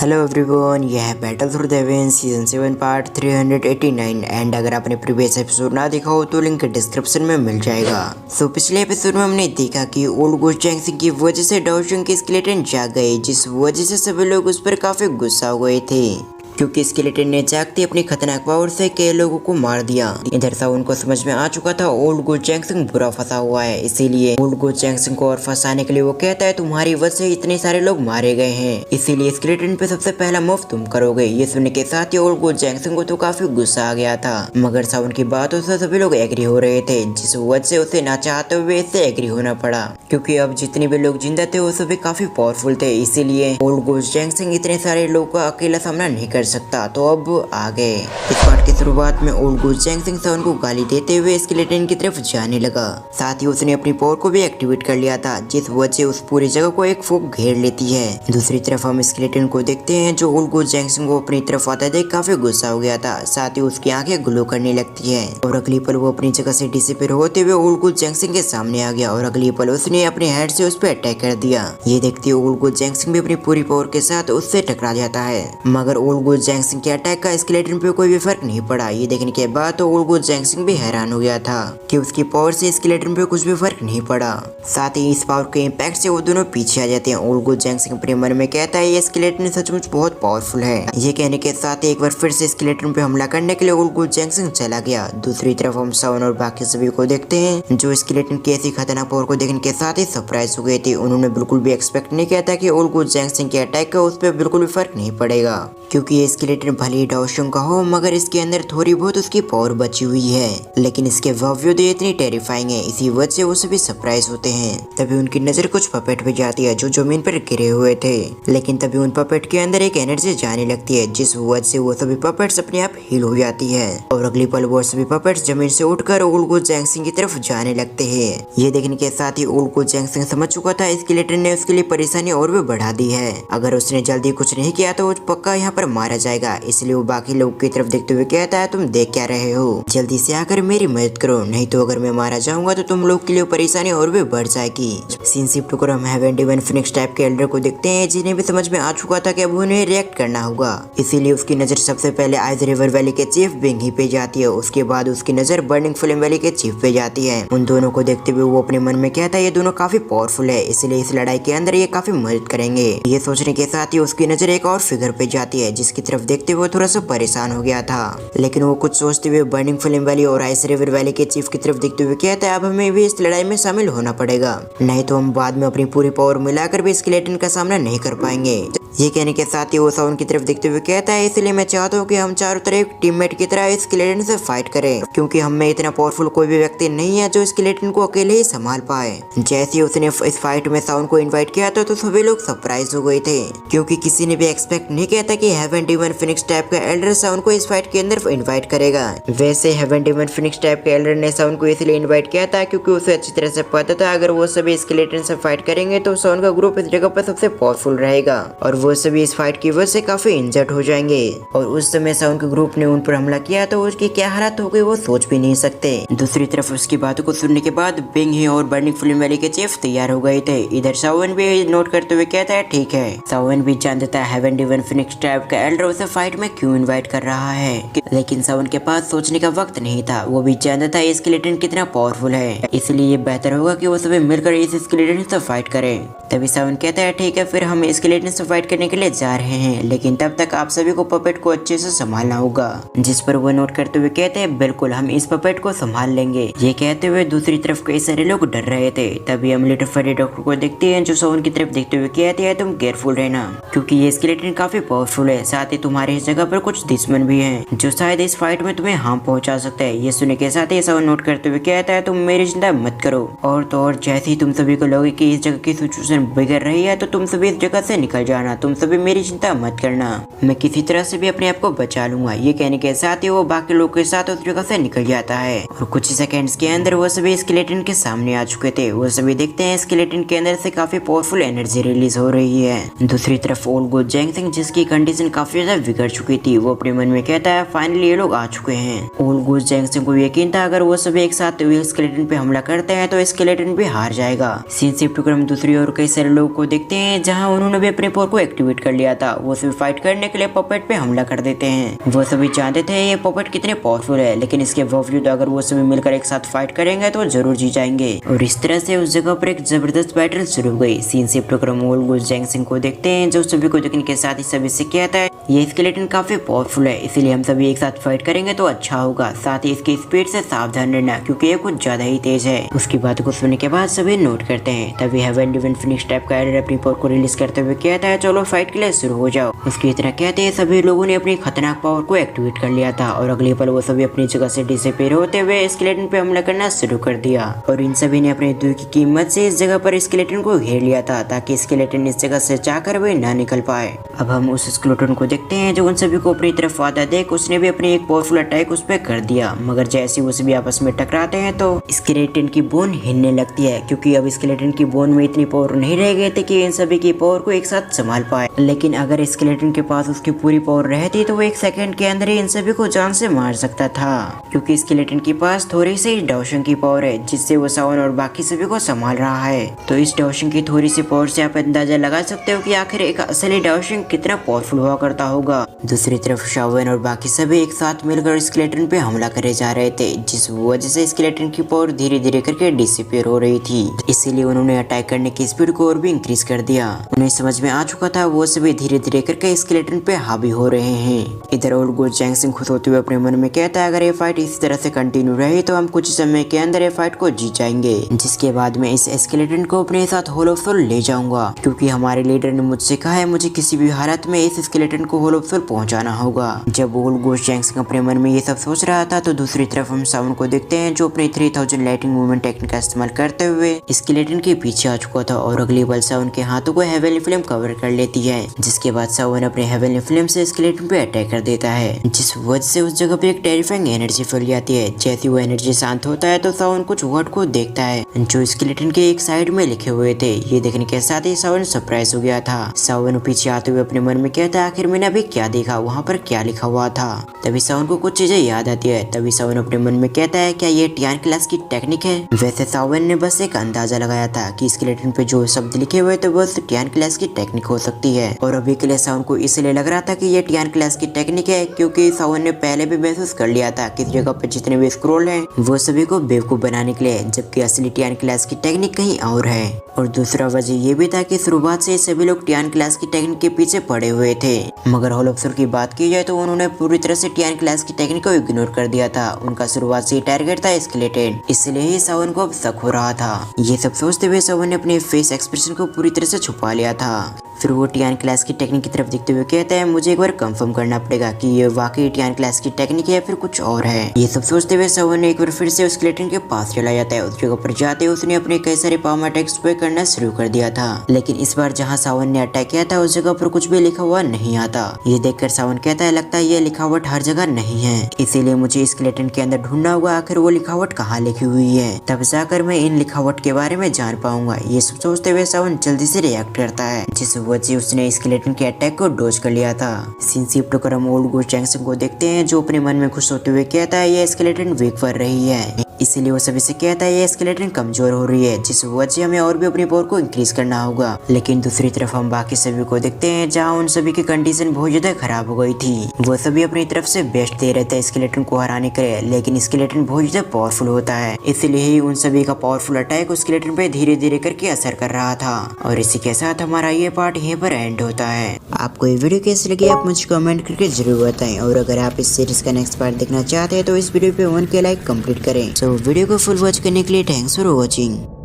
Hello everyone, यह है battle through the heavens season 7 part 389 and अगर आपने प्रीवियस एपिसोड ना देखा हो तो लिंक डिस्क्रिप्शन में मिल जाएगा। सो पिछले एपिसोड में हमने देखा कि ओल्ड गोस्ट जैंगसिंग की वजह से डाओशंग के स्केलेटन जाग गए, जिस वजह से सभी लोग उस पर काफी गुस्सा हो गए थे क्योंकि स्केलेटन ने जागते अपनी खतरनाक पावर से कई लोगों को मार दिया। इधर से उनको समझ में आ चुका था ओल्ड गोस्ट जैंगसिंग बुरा फंसा हुआ है, इसीलिए ओल्ड गोस्ट जैंगसिंग को और फंसाने के लिए वो कहता है तुम्हारी वजह से इतने सारे लोग मारे गए हैं, इसीलिए स्केलेटन पे सबसे पहला मूव तुम करोगे। ये सुनने के साथ ही ओल्ड गोस्ट जैंगसिंग को तो काफी गुस्सा आ गया था, मगर साउन की बातों से सभी लोग एग्री हो रहे थे, जिस वजह से उसे ना चाहते हुए इससे एग्री होना पड़ा क्योंकि अब जितने भी लोग जिंदा थे वो सभी काफी पावरफुल थे, इसीलिए ओल्ड गोस्ट जैंगसिंग इतने सारे लोगों का अकेला सामना नहीं कर सकता। तो अब आ गए। इस पार्ट की शुरुआत में ओल्ड गोस्ट जैंगसिंग साउन को गाली देते हुए स्केलेटन की तरफ जाने लगा, साथ ही उसने अपनी पावर को भी एक्टिवेट कर लिया था, जिस वजह से उस पूरी जगह को एक फूक घेर लेती है। दूसरी तरफ हम स्केलेटन को देखते हैं जो ओल्ड गोस्ट जैंगसिंग को अपनी तरफ आता देख काफी गुस्सा हो गया था, साथ ही उसकी आंखें ग्लो करने लगती है और अगली पल वो अपनी जगह से डिसअपीयर होते हुए ओल्ड गोस्ट जैंगसिंग के सामने आ गया और अगली पल उसने अपने हेड से उस पर अटैक कर दिया। ये देखते ओल्ड गोस्ट जैंगसिंग भी अपनी पूरी पावर के साथ उससे टकरा जाता है, मगर ओल्ड गोस्ट जैंगसिंग के अटैक का स्केलेटन पे कोई भी फर्क नहीं पड़ा। ये देखने के बाद तो ओल्ड गोस्ट जैंगसिंग भी हैरान हो गया था कि उसकी पावर से स्केलेटन पे कुछ भी फर्क नहीं पड़ा। साथ ही इस पावर के इम्पैक्ट से वो दोनों पीछे आ जाते हैं। ओल्ड गोस्ट जैंगसिंग अपने मन में कहता है ये स्केलेटन सचमुच बहुत पावरफुल है। ये कहने के साथ एक बार फिर से स्केलेटन पे हमला करने के लिए ओल्ड गोस्ट जैंगसिंग चला गया। दूसरी तरफ हम साउन और बाकी सभी को देखते हैं जो स्केलेटन की ऐसी खतरनाक पावर को देखने के साथ ही सरप्राइज हो गए थे। उन्होंने बिल्कुल भी एक्सपेक्ट नहीं किया था कि ओल्ड गोस्ट जैंगसिंग के अटैक का उस पर बिल्कुल भी फर्क नहीं पड़ेगा, क्योंकि ये स्केलेटन भले ही डाओशंग का हो मगर इसके अंदर थोड़ी बहुत उसकी पावर बची हुई है, लेकिन इसके बावजूद ये इतनी टेरिफाइंग है, इसी वजह से वो सभी सरप्राइज होते हैं। तभी उनकी नजर कुछ पपेट पे जाती है जो जमीन पर गिरे हुए थे, लेकिन तभी उन पपेट के अंदर एक एनर्जी जाने लगती है, जिस वजह से वो सभी पपेट्स अपने आप हील हो जाती है और अगली पल वो सभी पपेट्स जमीन से उठकर ओल्ड गोस्ट जैंगसिंग की तरफ जाने लगते हैं। ये देखने के साथ ही ओल्ड गोस्ट जैंगसिंग समझ चुका था स्केलेटन ने उसके लिए परेशानी और भी बढ़ा दी है, अगर उसने जल्दी कुछ नहीं किया तो वो पक्का यहाँ पर मारा जाएगा। इसलिए वो बाकी लोगों की तरफ देखते हुए कहता है तुम देख क्या रहे हो, जल्दी से आकर मेरी मदद करो, नहीं तो अगर मैं मारा जाऊंगा तो तुम लोग के लिए परेशानी और भी बढ़ जाएगी। सीन शिफ्ट होकर हम हेवन डिवाइन फिनिक्स टाइप के एल्डर को देखते हैं, जिन्हें भी समझ में आ चुका था कि अब उन्हें रिएक्ट करना होगा, इसीलिए उसकी नजर सबसे पहले आइज रिवर वैली के चीफ बिंगी पे जाती है, उसके बाद उसकी नजर बर्निंग फ्लेम वैली के चीफ पे जाती है। उन दोनों को देखते हुए वो अपने मन में कहता है ये दोनों काफी पावरफुल है, इसलिए इस लड़ाई के अंदर ये काफी मदद करेंगे। ये सोचने के साथ ही उसकी नजर एक और फिगर पे जाती है, जिसकी तरफ देखते हुए थोड़ा सा परेशान हो गया था, लेकिन वो कुछ सोचते हुए बर्निंग फ्लेम वैली और आइस रिवर वैली के चीफ की तरफ देखते हुए कहता है अब हमें भी इस लड़ाई में शामिल होना पड़ेगा, नहीं तो हम बाद में अपनी पूरी पावर मिलाकर भी स्केलेटन का सामना नहीं कर पाएंगे। ये कहने के साथ ही वो साउन की तरफ देखते हुए कहता है इसलिए मैं चाहता हूँ कि हम चारों तरफ टीममेट की तरह स्केलेटन से फाइट करें, क्योंकि हम में इतना पावरफुल कोई भी व्यक्ति नहीं है जो स्केलेटन को अकेले ही संभाल पाए। जैसे ही उसने इस फाइट में साउन को इनवाइट किया तो सभी लोग सरप्राइज हो गए थे, क्योंकि किसी ने भी एक्सपेक्ट नहीं किया था कि हेवन डिवाइन फिनिक्स टाइप का एल्डर साउन को इस फाइट के अंदर इन्वाइट करेगा। वैसे हेवन डिवाइन फिनिक्स टाइप के एल्डर ने साउन को इसलिए इन्वाइट किया था क्योंकि उसे अच्छी तरह से पता था अगर वो सभी स्केलेटन से फाइट करेंगे तो साउन का ग्रुप इस जगह पर सबसे पावरफुल रहेगा और वो सभी इस फाइट की वजह से काफी इंजर्ड हो जाएंगे, और उस समय साउन के ग्रुप ने उन पर हमला किया तो उसकी क्या हालत हो गई वो सोच भी नहीं सकते। दूसरी तरफ उसकी बातों को सुनने के बाद बिंग ही और बर्निंग फ्लेम वैली के चीफ तैयार हो गए थे। इधर सावन भी नोट करते हुए कहता है ठीक है। सावन भी जानता है हेवन डिवाइन फिनिक्स टाइप का एल्डर उसे फाइट में क्यों इन्वाइट कर रहा है, लेकिन सावन के पास सोचने का वक्त नहीं था। वो भी जानता है स्केलेटन कितना पावरफुल है, इसलिए ये बेहतर होगा कि वो सभी मिलकर इस स्केलेटन से फाइट करें। तभी सावन कहता है ठीक है फिर हम स्केलेटन से फाइट करने के लिए जा रहे हैं, लेकिन तब तक आप सभी को पपेट को अच्छे से संभालना होगा, जिस पर वो नोट करते हुए कहते हैं बिल्कुल हम इस पपेट को संभाल लेंगे। ये कहते हुए दूसरी तरफ कई सारे लोग डर रहे थे। तभी हम लिटिल फेरी डॉक्टर को देखते हैं जो सावन की तरफ देखते हुए कहते हैं तुम केयरफुल रहना, क्योंकि ये स्केलेटन काफी पावरफुल है, साथ ही तुम्हारे इस जगह पर कुछ दुश्मन भी हैं जो शायद इस फाइट में तुम्हें हार्म पहुंचा सकते हैं। ये सुनने के साथ ही सावन नोट करते हुए कहता है तुम मेरी चिंता मत करो, और तो और जैसे ही तुम सभी को लगे कि इस जगह की सिचुएशन बिगड़ रही है तो तुम सभी इस जगह से निकल जाना, तुम सभी मेरी चिंता मत करना, मैं किसी तरह से भी अपने आप को बचा लूंगा। ये कहने के साथ ही वो बाकी लोगों के साथ उस जगह से निकल जाता है और कुछ सेकंड्स के अंदर वो सभी स्केलेटन के सामने आ चुके थे। वो सभी देखते हैं स्केलेटन के अंदर से काफी पावरफुल एनर्जी रिलीज हो रही है। दूसरी तरफ ओल्ड गोस्ट जैंगसिंग जिसकी कंडीशन काफी काफी ज्यादा बिगड़ चुकी थी। वो अपने मन में कहता है फाइनली ये लोग आ चुके हैं। ओल्ड गोस्ट जैंक्सन को यकीन था अगर वो सभी एक साथ स्केलेटन पे हमला करते हैं तो स्केलेटन भी हार जाएगा। सीन शिफ्ट होकर हम दूसरी ओर कई सारे लोगों को देखते हैं जहाँ उन्होंने भी अपने पावर को एक्टिवेट कर लिया था। वो सभी फाइट करने के लिए पपेट पे हमला कर देते हैं। वो सभी जानते थे ये पपेट कितने पावरफुल है, लेकिन इसके बावजूद अगर वो सभी मिलकर एक साथ फाइट करेंगे तो जरूर जीत जाएंगे। और इस तरह से उस जगह पर एक जबरदस्त बैटल शुरू हो गई। सीन शिफ्ट होकर हम ओल्ड गोस्ट जैंक्सन को देखते हैं जो सभी को देखने के साथ ही सभी से कहता है ये स्केलेटन काफी पावरफुल है, इसीलिए हम सभी एक साथ फाइट करेंगे तो अच्छा होगा। साथ ही इसकी स्पीड से सावधान रहना क्योंकि ये कुछ ज्यादा ही तेज है। उसकी बात को सुनने के बाद सभी नोट करते हैं। तभी हेवन डिवन फिनिक्स टाइप का एरर अपनी पावर को रिलीज करते हुए कहता है चलो फाइट के लिए शुरू हो जाओ। उसकी तरह कहते हैं सभी लोगों ने अपनी खतरनाक पावर को एक्टिवेट कर लिया था और अगले पल वो सभी अपनी जगह से डिसअपीयर होते हुए स्केलेटन पे हमला करना शुरू कर दिया। और इन सभी ने अपने दूर की कीमत से इस जगह पर स्केलेटन को घेर लिया था ताकि स्केलेटन इस जगह से जाकर वे ना निकल पाए। अब हम उस स्केलेटन को देखते हैं जो उन सभी को अपनी तरफ आता देख उसने भी अपनी एक पावरफुल अटैक उस पर कर दिया। मगर जैसे वो सभी आपस में टकराते हैं तो स्केलेटन की बोन हिलने लगती है क्योंकि अब स्केलेटन की बोन में इतनी पावर नहीं रह गई थी कि इन सभी की पावर को एक साथ संभाल पाए। लेकिन अगर स्केलेटन के पास उसकी पूरी पावर रहती तो वो एक सेकंड के अंदर ही इन सभी को जान से मार सकता था क्योंकि स्केलेटन के पास थोड़ी सी डाउशन की पावर है जिससे वो सावन और बाकी सभी को संभाल रहा है। तो इस डाउशन की थोड़ी सी पावर से आप अंदाजा लगा सकते हो कि आखिर एक असली डाउशन कितना पावरफुल हुआ करता होगा। दूसरी तरफ सावन और बाकी सभी एक साथ मिलकर स्केलेटन पे हमला करे जा रहे थे जिस वजह से स्केलेटन की पावर धीरे धीरे करके डिसअपीयर हो रही थी। इसीलिए उन्होंने अटैक करने की स्पीड को और भी इंक्रीज कर दिया। उन्हें समझ में आ चुका था वो सभी धीरे धीरे करके स्केलेटन पे हावी हो रहे हैं। इधर ओल्ड गोस्ट जैंक्सन खुश होते हुए अपने मन में कहता है अगर ये फाइट इसी तरह से कंटिन्यू रही तो हम कुछ समय के अंदर ये फाइट को जीत जाएंगे, जिसके बाद मैं इस स्केलेटन को अपने साथ होल ऑफ सोल ले जाऊंगा क्योंकि हमारे लीडर ने मुझसे कहा है मुझे किसी भी हालत में इस स्केलेटन को होल ऑफ सोल पहुंचाना होगा। जब ओल्ड गोस्ट जैंक्सन अपने मन में ये सब सोच रहा था तो दूसरी तरफ हम सावन को देखते हैं जो अपने 3000 लाइटिंग मूवमेंट टेक्निक का इस्तेमाल करते हुए स्केलेटन के पीछे आ चुका था और अगली पल सावन के हाथों को हेवनली फ्लेम कवर कर लेती है, जिसके बाद सावन अपने हेवनली फ्लेम से स्केलेटन पे अटैक कर देता है जिस वजह से उस जगह पे एक टेरिफाइंग एनर्जी फैल जाती है। जैसे वो एनर्जी शांत होता है तो सावन कुछ वर्ड को देखता है जो स्केलेटन के एक साइड में लिखे हुए थे। ये देखने के साथ ही सावन सरप्राइज हो गया था। सावन पीछे आते हुए अपने मन में कहता है आखिर मैंने अभी क्या देखा, वहाँ पर क्या लिखा हुआ था। तभी सावन को कुछ चीजें याद आती है। तभी सावन अपने मन में कहता है क्या ये टियान क्लास की टेक्निक है। वैसे सावन ने बस एक अंदाजा लगाया था कि स्केलेटन पे जो शब्द लिखे हुए थे वो टियान क्लास की टेक्निक हो सकती है और अभी के लिए सावन को इसलिए लग रहा था कि ये टियान क्लास की टेक्निक है क्योंकि सावन ने पहले भी महसूस कर लिया था कि इस जगह पे जितने भी स्क्रोल हैं वो सभी को बेवकूफ बनाने के लिए, जबकि असली टियान क्लास की टेक्निक कहीं और है। और दूसरा वजह ये भी था कि शुरुआत से सभी लोग टियान क्लास की टेक्निक के पीछे पड़े हुए थे, मगर होल ऑफ सोल की बात की जाए तो उन्होंने पूरी तरह से टियान क्लास की टेक्निक को इग्नोर कर दिया था। उनका शुरुआत से टारगेट था स्केलेटन, इसलिए ही सावन को अब शक हो रहा था। ये सब सोचते हुए सावन ने अपने फेस एक्सप्रेशन को पूरी तरह से छुपा लिया था। फिर वो टियान क्लास की टेक्निक की तरफ देखते हुए कहता है मुझे एक बार कंफर्म करना पड़ेगा कि ये वाकई टियान क्लास की टेक्निक है या फिर कुछ और है। ये सब सोचते हुए सावन ने एक बार फिर से स्केलेटन के पास चला जाता है। उस जगह पर जाते उसने अपने कई सारे पावर अटैक्स पे करना शुरू कर दिया था, लेकिन इस बार जहाँ सावन ने अटैक किया था उस जगह पर कुछ भी लिखा हुआ नहीं आता। ये देखकर सावन कहता है लगता है ये लिखावट हर जगह नहीं है, इसीलिए मुझे स्केलेटन के अंदर ढूंढना होगा आखिर वो लिखावट कहाँ लिखी हुई है, तब जाकर मैं इन लिखावट के बारे में जान पाऊंगा। ये सब सोचते हुए सावन जल्दी से रिएक्ट करता है जिस वजह से उसने स्केलेटन के अटैक को डॉज कर लिया था। सीन शिफ्ट होकर हम ओल्ड गोस्ट जैंक्सन को देखते हैं जो अपने मन में खुश होते हुए कहता है ये स्केलेटन वीक पड़ रही है, इसीलिए वो सभी से कहता है ये स्केलेटन कमजोर हो रही है जिस वजह से हमें और भी अपनी पावर को इंक्रीज करना होगा। लेकिन दूसरी तरफ हम बाकी सभी को देखते हैं जहाँ उन सभी की कंडीशन बहुत ज्यादा खराब हो गई थी। वो सभी अपनी तरफ से बेस्ट दे रहे थे स्केलेटन को हराने के लिए, लेकिन स्केलेटन बहुत ज्यादा पावरफुल होता है, इसलिए ही उन सभी का पावरफुल अटैक उस स्केलेटन पे धीरे धीरे करके असर कर रहा था। और इसी के साथ हमारा ये पार्ट यहीं पर एंड होता है। आपको ये वीडियो कैसी लगी आप मुझे कमेंट करके जरूर बताएं, और अगर आप इस सीरीज का नेक्स्ट पार्ट देखना चाहते हैं तो इस वीडियो पे 1K लाइक कंप्लीट करें। तो वीडियो को फुल वॉच करने के लिए थैंक्स फॉर वॉचिंग।